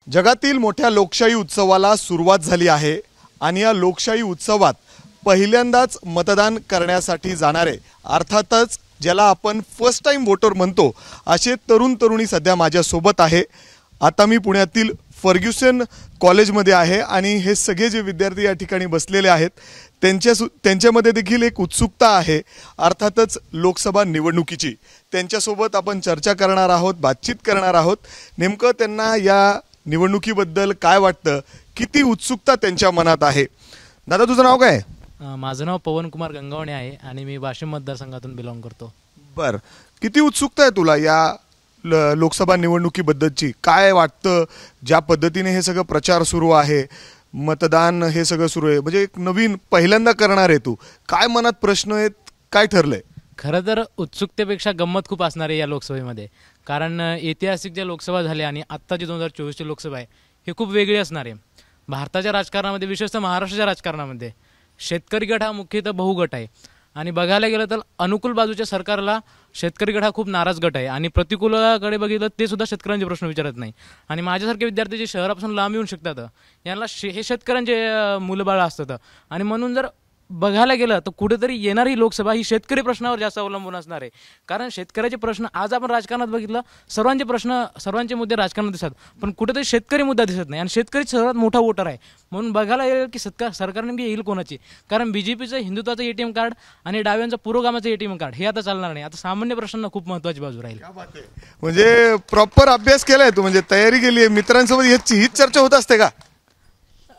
जगातील मोठ्या लोकशाही उत्सवाला सुरुवात झाली आहे आणि या लोकशाही उत्सवात पहिल्यांदाच मतदान करण्यासाठी जाणारे अर्थातच ज्याला आपण फर्स्ट टाइम वोटर म्हणतो असे तरुण तरुणी सध्या माझ्यासोबत आहे। आता मी पुण्यातील फर्ग्युसन कॉलेजमध्ये आहे आणि हे सगळे जे विद्यार्थी या ठिकाणी बसलेले आहेत त्यांच्यामध्ये देखील एक उत्सुकता आहे अर्थातच लोकसभा निवडणुकीची। त्यांच्यासोबत आपण चर्चा करणार आहोत, बातचीत करणार आहोत। नेमकं त्यांना या निवडणुकीबद्दल काय वाटतं, किती उत्सुकता त्यांच्या मनात आहे। दादा तुझं नाव काय? माझं नाव पवन कुमार गंगावणे आहे आणि मी वाशिम मतदारसंघातून बिलॉंग करतो। बरं, किती उत्सुकता आहे तुला या लोकसभा निवडणुकीबद्दलची? काय वाटतं ज्या पद्धतीने हे सगळं प्रचार सुरू आहे, मतदान हे सगळं सुरू आहे, म्हणजे एक नवीन पहिल्यांदा करणार आहे तू, काय मनात प्रश्न आहेत, काय ठरलंय? खरं तर उत्सुकतेपेक्षा गंमत खूप असणार आहे या लोकसभेमध्ये, कारण ऐतिहासिक ज्या लोकसभा झाल्या आणि आत्ताची 2024ची लोकसभा आहे हे खूप वेगळी असणार आहे। भारताच्या राजकारणामध्ये, विशेषतः महाराष्ट्राच्या राजकारणामध्ये शेतकरी गट हा मुख्यतः बहुगट आहे आणि बघायला गेलं तर अनुकूल बाजूच्या सरकारला शेतकरी गट हा खूप नाराज गट आहे आणि प्रतिकूलाकडे बघितलं ते सुद्धा शेतकऱ्यांचे प्रश्न विचारत नाही। आणि माझ्यासारखे विद्यार्थी जे शहरापासून लांब येऊन शिकतात यांना हे शेतकऱ्यांचे मुलबाळ असतात आणि म्हणून जर बघायला गेलं तर कुठेतरी येणारी लोकसभा ही शेतकरी प्रश्नावर जास्त अवलंबून असणार आहे। कारण शेतकऱ्याचे प्रश्न आज आपण राजकारणात बघितलं, सर्वांचे प्रश्न सर्वांचे मुद्दे राजकारणात दिसतात, पण कुठेतरी शेतकरी मुद्दा दिसत नाही आणि शेतकरी सर्वात मोठा वोटर आहे। म्हणून बघायला येईल की सरकार नेमकी येईल कोणाची, कारण बीजेपीचं हिंदुत्वाचं एटीएम कार्ड आणि डाव्यांचं पुरोगामाचं एटीएम कार्ड हे आता चालणार नाही। आता सामान्य प्रश्नांना खूप महत्त्वाची बाजू राहील। म्हणजे प्रॉपर अभ्यास केलाय तू, म्हणजे तयारी केली आहे, मित्रांसोबत हीच चर्चा होत असते का?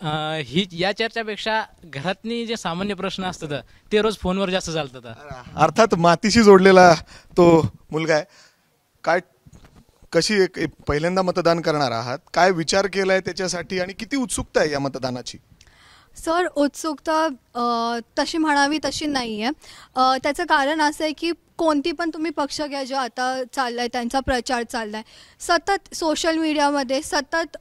ही या चर्चापेक्षा घरातनी जे सामान्य प्रश्न असतात ते रोज फोनवर जास्त चालतात। अर्थात मातीशी जोडलेला तो मुलगा आहे। काय कशी एक पहिल्यांदा मतदान करणार आहात, काय विचार केलाय त्याच्यासाठी आणि किती उत्सुकता आहे या मतदानाची? सर, उत्सुकता तशी म्हणावी तशी नाही आहे। त्याचं कारण असं आहे की कोणती पण तुम्ही पक्ष घ्या जो आता चालला आहे, त्यांचा प्रचार चालला आहे सतत सोशल मीडियामध्ये, सतत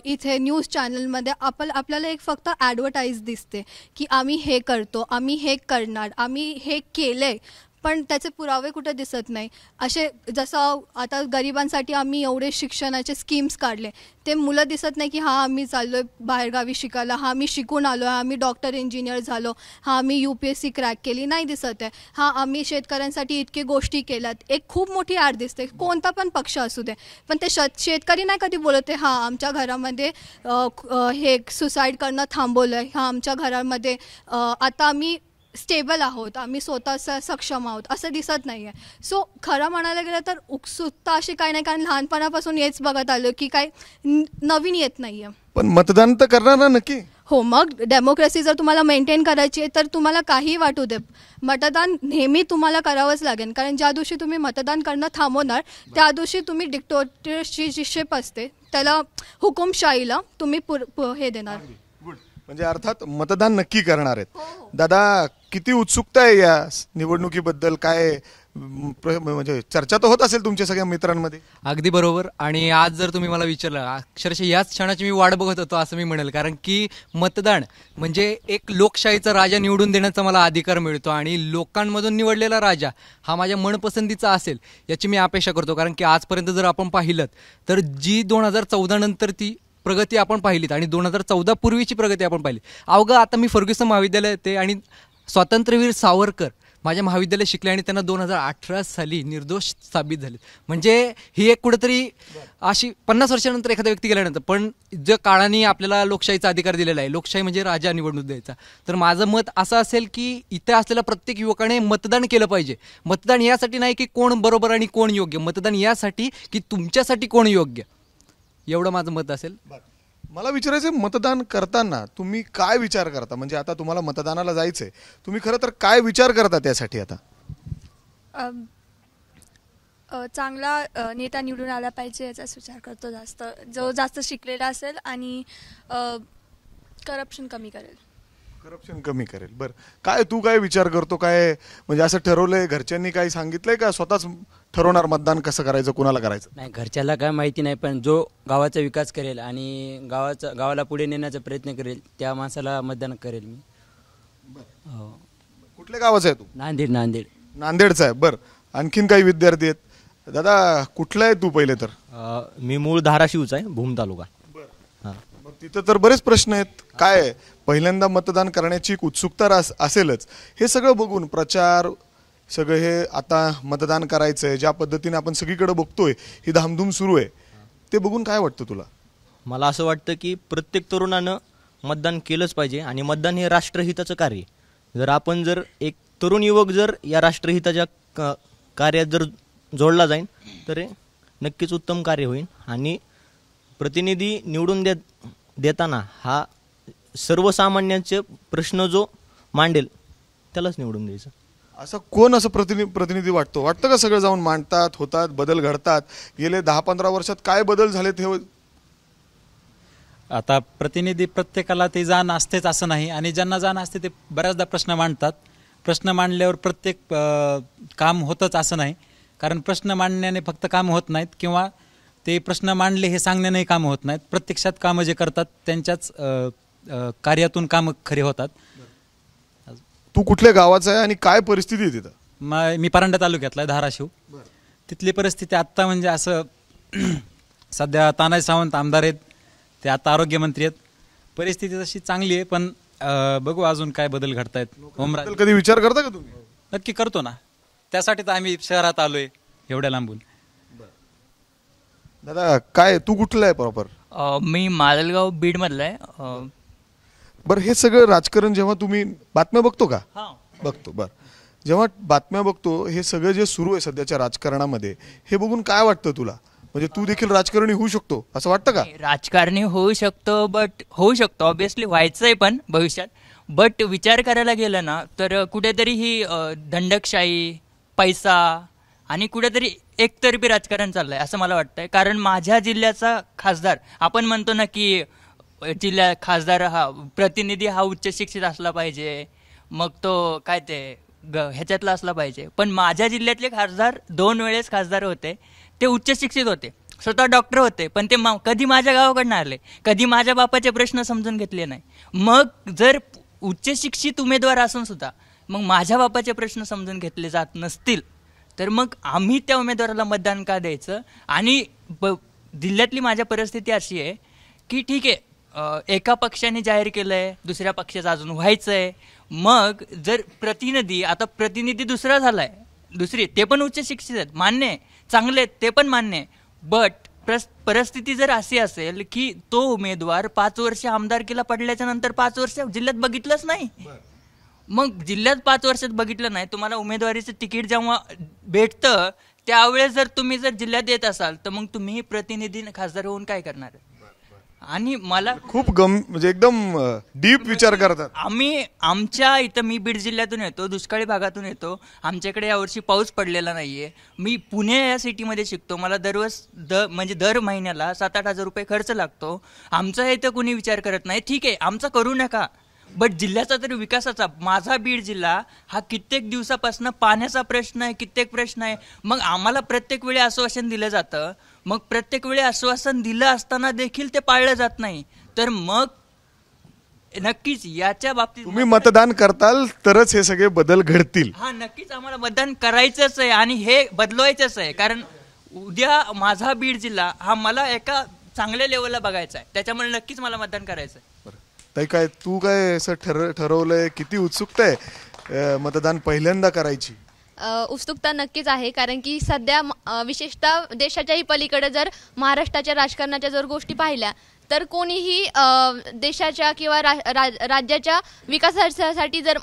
इथे न्यूज चॅनलमध्ये आपल्याला एक फक्त ॲडव्हर्टाईज दिसते की आम्ही हे करतो, आम्ही हे करणार, आम्ही हे केले, पण त्याचे पुरावे कुठे दिसत नाही। असे जसं आता गरिबांसाठी आम्ही एवढे शिक्षणाचे स्कीम्स काढले, ते मुलं दिसत नाही की हां आम्ही चाललो आहे बाहेरगावी शिकायला, हां आम्ही शिकून आलो आहे, आम्ही डॉक्टर इंजिनियर झालो, हां आम्ही UPSC क्रॅक केली, नाही दिसत आहे। हां आम्ही शेतकऱ्यांसाठी इतके गोष्टी केल्यात, एक खूप मोठी ॲड दिसते, कोणता पण पक्ष असू दे, पण ते शेतकरी नाही कधी बोलत आहे हां आमच्या घरामध्ये हे सुसाईड करणं थांबवलं आहे, हां आमच्या घरामध्ये आता आम्ही स्टेबल आहोत, आम्ही स्वतः सक्षम आहोत, असं दिसत नाही आहे। सो खरं म्हणायला गेलं तर उत्सुकता अशी काही नाही, कारण लहानपणापासून हेच बघत आलो की काय नवीन येत नाही आहे। पण मतदान तर करणार ना नक्की? हो, मग डेमोक्रेसी जर तुम्हाला मेंटेन करायची आहे तर तुम्हाला काही वाटू दे, मतदान नेहमी तुम्हाला करावंच लागेल। कारण ज्या दिवशी तुम्ही मतदान करणं थांबवणार त्या दिवशी तुम्ही डिक्टेटरशिप असते त्याला, हुकुमशाहीला तुम्ही हे देणार। म्हणजे अर्थात मतदान नक्की करणार आहेत। दादा, किती उत्सुकता आहे या निवडणुकीबद्दल? काय म्हणजे चर्चा तर होत असेल तुमच्या सगळ्या मित्रांमध्ये? अगदी बरोबर। आणि आज जर तुम्ही मला विचारलं, अक्षरशः याच क्षणाची मी वाट बघत होतो असं मी म्हणेल, कारण की मतदान म्हणजे एक लोकशाहीचा राजा निवडून देण्याचा मला अधिकार मिळतो आणि लोकांमधून निवडलेला राजा हा माझ्या मनपसंतीचा असेल याची मी अपेक्षा करतो। कारण की आजपर्यंत जर आपण पाहिलं तर जी 2014 नंतर ती प्रगती आपण पाहिलीत आणि 2014 पूर्वीची प्रगती आपण पाहिली, अवघं आता मी फर्ग्युसन महाविद्यालयात आहे आणि स्वातंत्र्यवीर सावरकर माझ्या महाविद्यालयात शिकले आणि त्यांना 2018 साली निर्दोष साबित झाले। म्हणजे ही एक कुठेतरी अशी 50 वर्षानंतर एखादा व्यक्ती गेल्यानंतर, पण ज्या काळाने आपल्याला लोकशाहीचा अधिकार दिलेला आहे, लोकशाही म्हणजे राजा निवडून द्यायचा, तर माझं मत असं असेल की इथे असलेल्या प्रत्येक युवकाने मतदान केलं पाहिजे। मतदान यासाठी नाही की कोण बरोबर आणि कोण योग्य, मतदान यासाठी की तुमच्यासाठी कोण योग्य, एवढं माझं मत असेल। मला विचारायचं, मतदान करताना तुम्ही काय विचार करता? म्हणजे आता तुम्हाला मतदानाला जायचंय, तुम्ही खरं तर काय विचार करता त्यासाठी? आता चांगला नेता निवडून आला पाहिजे याचाच विचार करतो, जो जास्त शिकलेला असेल आणि करप्शन कमी करेल। बरं, काय तू काय विचार करतो? काय म्हणजे असं ठरवलंय, घरच्यांनी काही सांगितलंय का स्वतःच ठरवणार मतदान कसं करायचं, कुणाला करायचं? नाही, घरच्याला काय माहिती नाही, पण जो गावाचा विकास करेल आणि गावाला पुढे नेण्याचा प्रयत्न करेल त्या माणसाला मतदान करेल मी। हो। कुठल्या गावाचा आहे तू? नांदेडचा आहे। बरं, आणखीन काही विद्यार्थी आहेत? दादा, कुठला आहे तू पहिले तर? मी मूळ धाराशिवचा आहे, भूम तालुका। हां. मग तिथं तर बरेच प्रश्न आहेत. काय आहे? पहिल्यांदा मतदान करण्याची एक उत्सुकता असेलच. हे सगळं बघून प्रचार सगळं हे आता मतदान करायचंय ज्या पद्धतीने आपण सगळीकडे बघतोय ही धामधूम सुरू आहे, ते बघून काय वाटतं तुला? मला असं वाटतं की प्रत्येक तरुणानं मतदान केलंच पाहिजे आणि मतदान हे राष्ट्रहिताचं कार्य आहे. जर एक तरुण युवक जर या राष्ट्रहिताच्या कार्यात जर जोडला जाईल तर हे नक्कीच उत्तम कार्य होईल. आणि प्रतिनिधी निवडून देताना हा सर्वसामान्यांचे प्रश्न जो मांडेल त्यालाच निवडून द्यायचं. असं कोण असं प्रतिनिधी वाटतं का सगळं जाऊन मांडतात, होतात, बदल घडतात? गेले 10-15 वर्षात काय बदल झालेत हे? आता प्रतिनिधी प्रत्येकाला ते जाण असतेच असं नाही, आणि ज्यांना जाण असते ते बऱ्याचदा प्रश्न मांडतात. प्रश्न मांडल्यावर प्रत्येक काम होतच असं नाही, कारण प्रश्न मांडण्याने फक्त काम होत नाहीत, किंवा ते प्रश्न मांडले हे सांगण्यानेही कामं होत नाहीत. प्रत्यक्षात कामं जे करतात त्यांच्याच कार्यातून कामं खरे होतात. तू कुठल्या गावाचा आहे आणि काय परिस्थिती आहे तिथं? मी परांडा तालुक्यातला आहे, धाराशिव. तिथली परिस्थिती आत्ता म्हणजे असं सध्या तानाजी सावंत आमदार आहेत, ते आता आरोग्यमंत्री आहेत. परिस्थिती तशी चांगली आहे, पण बघू अजून काय बदल घडतायत. ओमराज कधी विचार करता का तुम्ही? नक्की करतो ना, त्यासाठी तर आम्ही शहरात आलोय एवढ्या लांबून. दादा काय, तू कुठला आहे प्रॉपर? मी माजलगाव बीड मधला आहे. बरं, हे सगळं राजकारण जेव्हा तुम्ही बातम्या बघतो का? बघतो. बरं, जेव्हा बातम्या बघतो हे सगळं जे सुरू आहे सध्याच्या राजकारणामध्ये, हे बघून काय वाटतं तुला? म्हणजे तू देखील राजकारणी होऊ शकतो असं वाटतं का? राजकारणी होऊ शकतो ऑब्विसली, व्हायचंय पण भविष्यात. बट विचार करायला गेलं ना तर कुठेतरी ही दंडकशाही, पैसा आणि कुठेतरी एकतर्फी राजकारण चाललंय असं मला वाटतंय. कारण माझ्या जिल्ह्याचा खासदार, आपण म्हणतो ना की जिल्हा खासदार हा प्रतिनिधी हा उच्च शिक्षित असला पाहिजे, मग तो काय ते ह्याच्यातला असला पाहिजे. पण माझ्या जिल्ह्यातले खासदार 2 वेळेस खासदार होते, ते उच्च शिक्षित होते, स्वतः डॉक्टर होते, पण ते कधी माझ्या गावाकडनं आले, कधी माझ्या बापाचे प्रश्न समजून घेतले नाही. मग जर उच्च शिक्षित उमेदवार असून सुद्धा मग माझ्या बापाचे प्रश्न समजून घेतले जात नसतील तर मग आम्ही त्या उमेदवाराला मतदान का द्यायचं? आणि जिल्ह्यातली माझ्या परिस्थिती अशी आहे की ठीक आहे, एका पक्षाने जाहीर केलंय, दुसऱ्या पक्षाचं अजून व्हायचंय. मग जर प्रतिनिधी दुसरा झालाय, दुसरी ते पण उच्च शिक्षित आहेत, मान्य आहे, चांगले आहेत, ते पण मान्य आहे. बट परिस्थिती जर अशी असेल की तो उमेदवार 5 वर्ष आमदारकीला पडल्याच्या नंतर 5 वर्ष जिल्ह्यात बघितलंच नाही, मग जिल्ह्यात 5 वर्षात बघितलं नाही, तुम्हाला उमेदवारीचं तिकीट जेव्हा भेटतं त्यावेळेस जर तुम्ही जिल्ह्यात येत असाल तर मग तुम्ही प्रतिनिधी खासदार होऊन काय करणार? आणि मला खूप म्हणजे एकदम डीप विचार करतात. आमच्या इथं, मी बीड जिल्ह्यातून येतो, दुष्काळी भागातून येतो, आमच्याकडे यावर्षी पाऊस पडलेला नाहीये. मी पुणे या सिटीमध्ये शिकतो, मला म्हणजे दर महिन्याला 7-8 हजार रुपये खर्च लागतो. आमचा इथं कुणी विचार करत नाही. ठीक आहे, आमचा करू नका, बट जिल्ह्याचा तरी विकासाचा. माझा बीड जिल्हा हा कित्येक दिवसापासून पाण्याचा प्रश्न आहे, कित्येक प्रश्न आहे. मग आम्हाला प्रत्येक वेळी आश्वासन दिलं जातं, मग प्रत्येक वेळी आश्वासन दिलं असताना देखील ते पाळलं जात नाही, तर मग नक्कीच याच्या बाबतीत तुम्ही मतदान करताल तरच हे सगळे बदल घडतील. हा, नक्कीच आम्हाला मतदान करायचंच आहे आणि हे बदलवायचंच आहे. कारण उद्या माझा बीड जिल्हा हा मला एका चांगल्या लेवलला बघायचा आहे, त्याच्यामुळे नक्कीच मला मतदान करायचं आहे. ताई काय, तू काय असं ठरवलंय? किती उत्सुकता आहे मतदान पहिल्यांदा करायची? उत्सुकता नक्कीच आहे, कारण की सध्या विशेषतः देशाच्याही पलीकडे जर महाराष्ट्राच्या राजकारणाच्या जर गोष्टी पाहिल्या तर कोणीही देशाच्या किंवा राज्याच्या विकासासाठी जर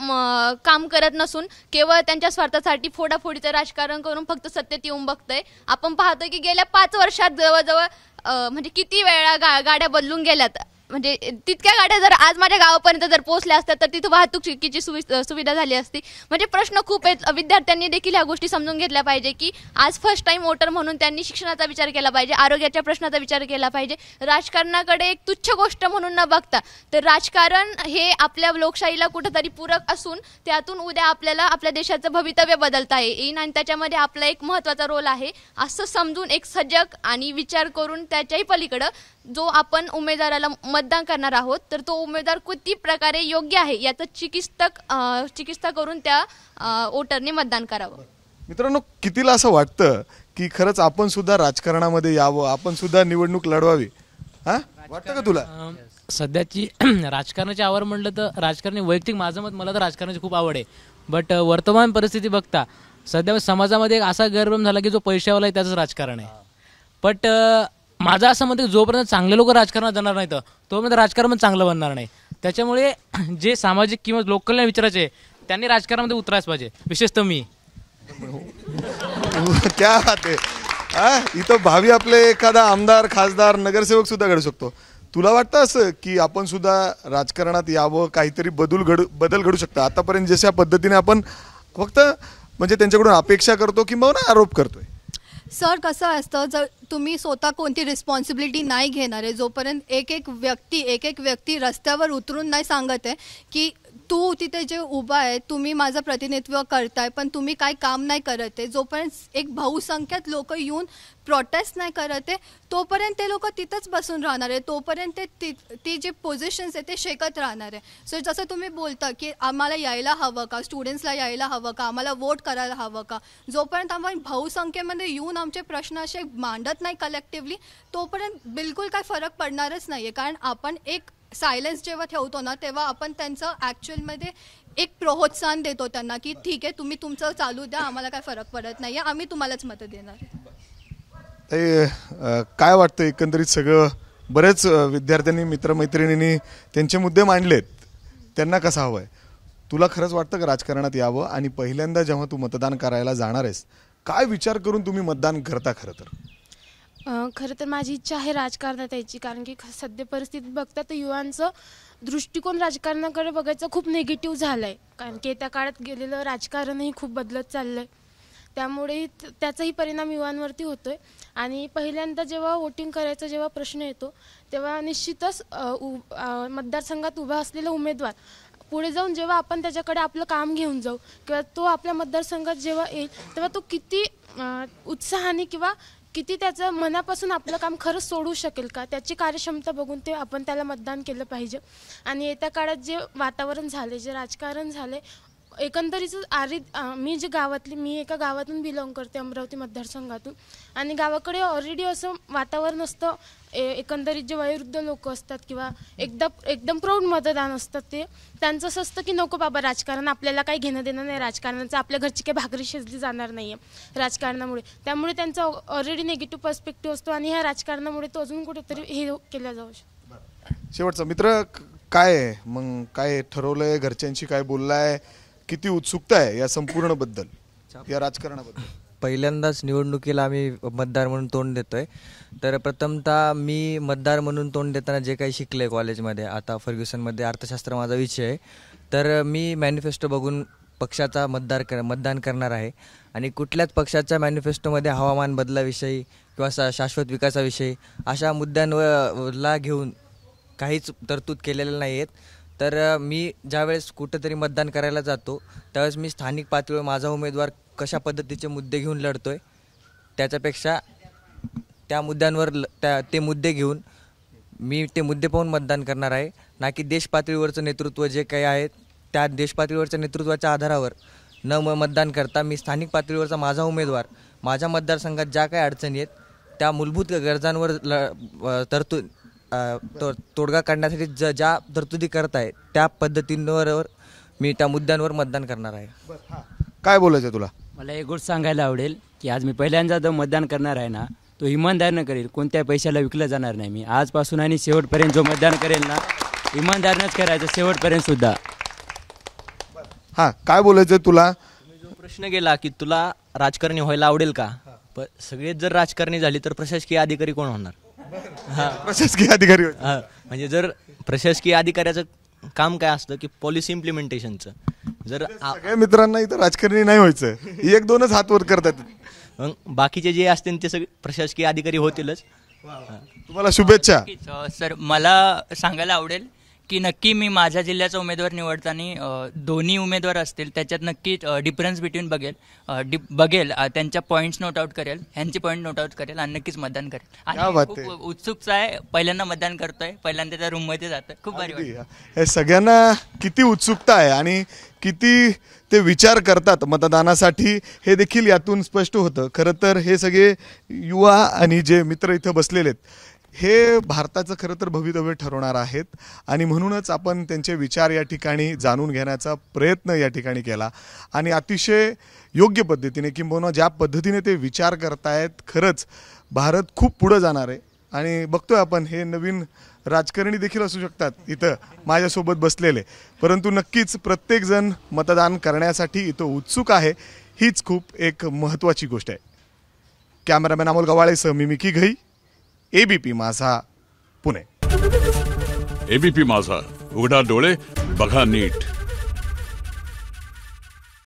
काम करत नसून केवळ त्यांच्या स्वार्थासाठी फोडाफोडीचं राजकारण करून फक्त सत्तेत येऊन बघतंय. आपण पाहतोय की गेल्या 5 वर्षात जवळजवळ म्हणजे किती वेळा गाड्या बदलून गेल्यात. म्हणजे तितक्या गाड्या जर आज माझ्या गावापर्यंत जर पोहोचल्या असतात तर तिथं वाहतुकीची सुविधा झाली असती. म्हणजे प्रश्न खूप आहेत. विद्यार्थ्यांनी देखील ह्या गोष्टी समजून घेतल्या पाहिजे की आज फर्स्ट टाइम वोटर म्हणून त्यांनी शिक्षणाचा विचार केला पाहिजे, आरोग्याच्या प्रश्नाचा विचार केला पाहिजे. राजकारणाकडे एक तुच्छ गोष्ट म्हणून न बघता तर राजकारण हे आपल्या लोकशाहीला कुठेतरी पूरक असून त्यातून उद्या आपल्याला आपल्या देशाचं भवितव्य बदलता येईल आणि त्याच्यामध्ये आपला एक महत्त्वाचा रोल आहे असं समजून एक सजग आणि विचार करून त्याच्याही पलीकडं जो आपण उमेदवाराला मतदान करणार आहोत तर तो उमेदवार किती प्रकारे योग्य आहे याचं चिकित्सा करून त्या वोटरने मतदान करावं. मित्रांनो, कितीला असं वाटतं की खरंच आपण सुद्धा राजकारणामध्ये यावं, आपण सुद्धा निवडणूक लढवावी? वाटतं का तुला? सध्याची राजकारणाची आवड म्हटलं तर राजकारणी वैयक्तिक माझं मत, मला तर राजकारणाची खूप आवड आहे. बट वर्तमान परिस्थिती बघता सध्या समाजामध्ये एक असा गैरभ्रम झाला की जो पैशावाला आहे त्याचंच राजकारण आहे. बट माझं असं मत आहे की जोपर्यंत चांगले लोक राजकारणात जाणार नाहीत तोपर्यंत राजकारण पण चांगलं बनणार नाही. त्याच्यामुळे जे सामाजिक किंवा लोककल्याण विचारायचे त्यांनी राजकारणामध्ये उतरायच पाहिजे, विशेषतः मी. क्या बात आहे. इथं भावी आपले एखादा आमदार, खासदार, नगरसेवक सुद्धा घडू शकतो. तुला वाटतं असं की आपण सुद्धा राजकारणात यावं, काहीतरी बदल घडू शकतं? आतापर्यंत जशा पद्धतीने आपण फक्त म्हणजे त्यांच्याकडून अपेक्षा करतो किंवा आरोप करतोय. सर कसं असतं, जर तुम्ही स्वतः कोणती रिस्पॉन्सिबिलिटी नाही घेणार आहे, जोपर्यंत एक एक व्यक्ती रस्त्यावर उतरून नाही सांगत आहे की तू तिथे जे उभा आहे तुम्ही माझं प्रतिनिधित्व करताय पण तुम्ही काही काम नाही करत आहे, जोपर्यंत एक बहुसंख्यात लोक येऊन प्रोटेस्ट नाही करत आहे तोपर्यंत ते लोक तिथंच बसून राहणार आहे, तोपर्यंत ती जी पोझिशन्स आहे ते शेकत राहणार आहे. सो जसं तुम्ही बोलता की आम्हाला यायला हवं का, स्टुडंट्सला यायला हवं का, आम्हाला वोट करायला हवं का, जोपर्यंत आपण बहुसंख्येमध्ये येऊन आमचे प्रश्न असे मांडत नाही कलेक्टिव्हली तोपर्यंत बिलकुल काही फरक पडणारच नाही आहे. कारण आपण एक सायलेन्स जेव्हा ठेवतो ना तेव्हा आपण त्यांचं ॲक्च्युअलमध्ये एक प्रोत्साहन देतो त्यांना की ठीक आहे तुम्ही तुमचं चालू द्या, आम्हाला काय फरक पडत नाही आहे, आम्ही तुम्हालाच मतं देणार. काय वाटतं एकंदरीत सगळं? बरेच विद्यार्थ्यांनी, मित्रमैत्रिणींनी त्यांचे मुद्दे मांडलेत, त्यांना कसं हवं आहे? तुला खरंच वाटतं का राजकारणात यावं? आणि पहिल्यांदा जेव्हा तू मतदान करायला जाणार आहेस काय विचार करून तुम्ही मतदान करता? खरं तर माझी इच्छा आहे राजकारणात यायची, कारण की सध्या परिस्थिती बघता तर युवांचं दृष्टिकोन राजकारणाकडे बघायचं खूप निगेटिव्ह झालं आहे. कारण की त्या काळात गेलेलं राजकारणही खूप बदलत चाललं आहे, त्यामुळे त्याचाही परिणाम युवांवरती होतो आहे. आणि पहिल्यांदा जेव्हा वोटिंग करायचा जेव्हा प्रश्न येतो तेव्हा निश्चितच मतदारसंघात उभा असलेला उमेदवार पुढे जाऊन जेव्हा आपण त्याच्याकडे आपलं काम घेऊन जाऊ किंवा तो आपल्या मतदारसंघात जेव्हा येईल तेव्हा तो किती उत्साहाने किंवा किती त्याचं मनापासून आपलं काम खरंच सोडू शकेल का, त्याची कार्यक्षमता बघून ते आपण त्याला मतदान केलं पाहिजे. आणि येत्या काळात जे वातावरण झाले, जे राजकारण झाले, एकंदरीत मी एका गावातून बिलॉंग करते, अमरावती मतदारसंघातून. आणि गावाकडे ऑलरेडी असं वातावरण असतं, एकंदरीत जे वयोवृद्ध लोक असतात किंवा एकदम प्रौढ मतदान असतात ते त्यांचं असं असतं की नको बाबा राजकारण, आपल्याला काही घेणं देणं नाही राजकारणाचं, आपल्या घरची काही भाकरी शिजली जाणार नाही आहे राजकारणामुळे. त्यामुळे त्यांचा ऑलरेडी निगेटिव्ह पर्स्पेक्टिव्ह असतो आणि ह्या राजकारणामुळे तो अजून कुठेतरी हे केला जाऊ शकतो. शेवटचा मित्र काय आहे मग, काय ठरवलंय, घरच्यांशी काय बोललाय, किती उत्सुकता आहे या संपूर्ण बद्दल, या राजकारणाबद्दल? पहिल्यांदाच निवडणुकीला आम्ही मतदार म्हणून तोंड देतोय. तर प्रथमतः मी मतदार म्हणून तोंड देताना जे काही शिकले कॉलेजमध्ये, आता फर्ग्युसनमध्ये अर्थशास्त्र माझा विषय आहे, तर मी मॅनिफेस्टो बघून पक्षाचा मतदान करणार आहे. आणि कुठल्याच पक्षाच्या मॅनिफेस्टोमध्ये हवामान बदलाविषयी किंवा शाश्वत विकासाविषयी अशा मुद्द्यांवरला घेऊन काहीच तरतूद केलेल्या नाही आहेत. तर मी ज्यावेळेस कुठंतरी मतदान करायला जातो त्यावेळेस मी स्थानिक पातळीवर माझा उमेदवार कशा पद्धतीचे मुद्दे घेऊन लढतोय त्याच्यापेक्षा त्या मुद्द्यांवर ते मुद्दे घेऊन मी ते मुद्दे पाहून मतदान करणार आहे, ना की देश पातळीवरचं नेतृत्व जे काही आहे त्या देश पातळीवरच्या नेतृत्वाच्या आधारावर मतदान करता मी स्थानिक पातळीवरचा माझा उमेदवार माझ्या मतदारसंघात ज्या काही अडचणी आहेत त्या मूलभूत गरजांवर तोडगा काढण्यासाठी ज्या तरतुदी करत आहे त्या पद्धतींवर मी त्या मुद्द्यांवर मतदान करणार आहे. काय बोलायचं तुला? मला एक गोष्ट सांगायला आवडेल की आज मी पहिल्यांदा जो मतदान करणार आहे ना तो इमानदारीनं करेल, कोणत्या पैशाला विकलं जाणार नाही. मी आजपासून आणि शेवटपर्यंत जो मतदान करेल ना इमानदारीनंच करायचं, शेवटपर्यंत सुद्धा. काय बोलायचं तुला? जो प्रश्न गेला की तुला राजकारणी व्हायला आवडेल का, सगळेच जर राजकारणी झाली तर प्रशासकीय अधिकारी कोण होणार? प्रशासकीय अधिकारी म्हणजे जर प्रशासकीय अधिकाऱ्याचं काम काय असतं की पॉलिसी इम्प्लिमेंटेशनचं. जर सगळ्या मित्रांना इथं राजकारणी नाही व्हायचं, एक दोनच हात वर करतात, मग बाकीचे जे असतील ते सगळे प्रशासकीय अधिकारी होतीलच. तुम्हाला शुभेच्छा. सर मला सांगायला आवडेल की नक्की मी माझ्या जिल्ह्याचा उमेदवार निवडताना दोन्ही उमेदवार असतील त्याच्यात नक्की डिफरन्स बिटवीन बघेल त्यांच्या पॉईंट्स नोट आउट करेल, ह्यांचे पॉईंट नोट आउट करेल आणि नक्कीच मतदान करेल. आणि खूप उत्सुकता आहे, पहिल्यांदा मतदान करतोय, पहिल्यांदा त्या रूममध्ये जातोय, खूप भारी वाटतं. हे सगळ्यांना किती उत्सुकता आहे आणि किती ते विचार करतात मतदानासाठी हे देखील यातून स्पष्ट होतं. खरं तर हे सगळे युवा आणि जे मित्र इथं बसलेले आहेत हे भारताचं खरं तर भवितव्य ठरवणार आहेत आणि म्हणूनच आपण त्यांचे विचार या ठिकाणी जाणून घेण्याचा प्रयत्न या ठिकाणी केला आणि अतिशय योग्य पद्धतीने किंबहुना ज्या पद्धतीने ते विचार करतायत खरंच भारत खूप पुढं जाणार आहे आणि बघतोय आपण हे नवीन राजकारणी देखील असू शकतात इथं माझ्यासोबत बसलेले, परंतु नक्कीच प्रत्येकजण मतदान करण्यासाठी इथं उत्सुक आहे, हीच खूप एक महत्त्वाची गोष्ट आहे. कॅमेरामॅन अमोल गवाळेसह मी मिकी घई, एबीपी माझा, पुणे. एबीपी माझा, उघडा डोळे बघा नीट.